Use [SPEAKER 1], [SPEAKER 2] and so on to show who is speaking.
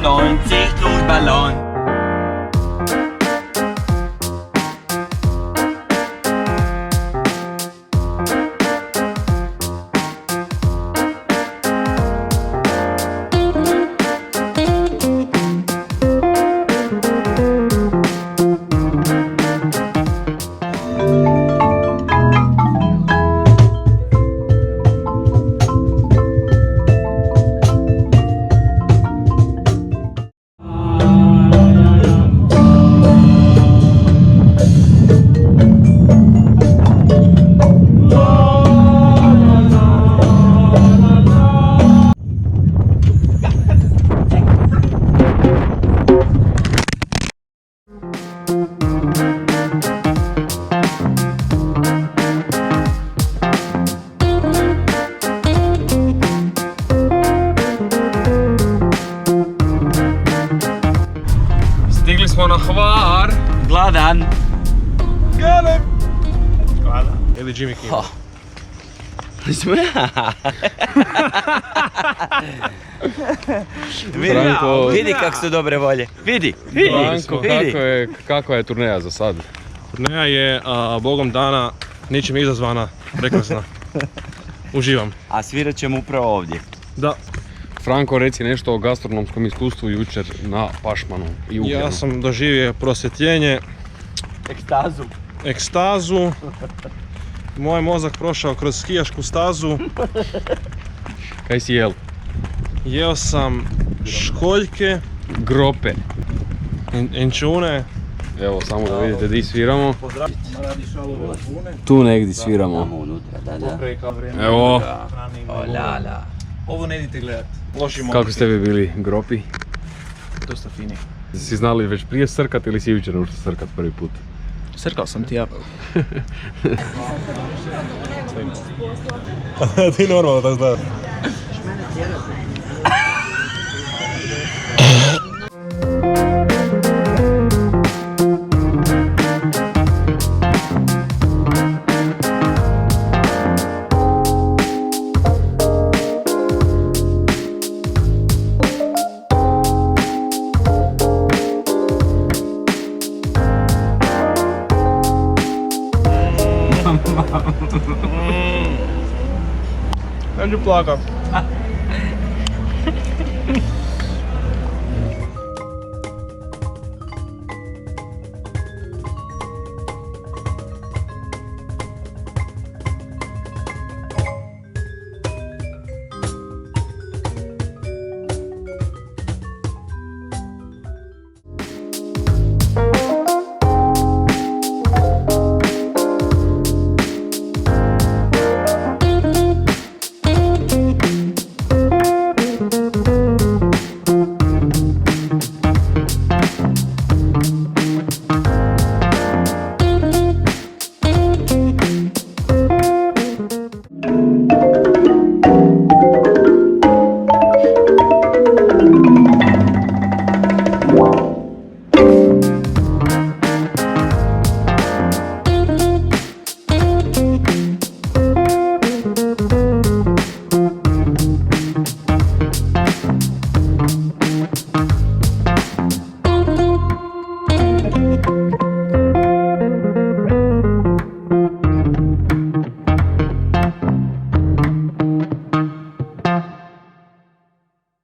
[SPEAKER 1] 95 Luftballon.
[SPEAKER 2] Stigli smo na Hvar.
[SPEAKER 1] Gladan.
[SPEAKER 2] Galeb. Gladan. Ili Jimmy Kimmel.
[SPEAKER 1] Vidi kako su dobre volje. Vidi.
[SPEAKER 2] Franko, kakva je turneja za sad? Turneja je, bogom dana, ničim izazvana, prekrasna. Uživam.
[SPEAKER 1] A svirat ćemo upravo ovdje.
[SPEAKER 2] Da.
[SPEAKER 3] Franko, reci nešto o gastronomskom iskustvu jučer na Pašmanu i Ugljanu.
[SPEAKER 2] Ja sam doživio prosvjetljenje, ekstazu. Moj mozak prošao kroz skijašku stazu.
[SPEAKER 3] Kaj si jel?
[SPEAKER 2] Jeo sam školjke,
[SPEAKER 3] Grope.
[SPEAKER 2] enčune.
[SPEAKER 3] Evo, samo da vidite di sviramo. Tu negdje sviramo. Evo,
[SPEAKER 4] Ovo ne idite gledat.
[SPEAKER 3] kako ste vi bili gropi?
[SPEAKER 4] Dosta fini.
[SPEAKER 3] Si znali već prije srkat ili si jučer naučio srkat prvi put?
[SPEAKER 4] Srkao sam ti ja.
[SPEAKER 2] Ti normalno da znaš. Ja ću plakat.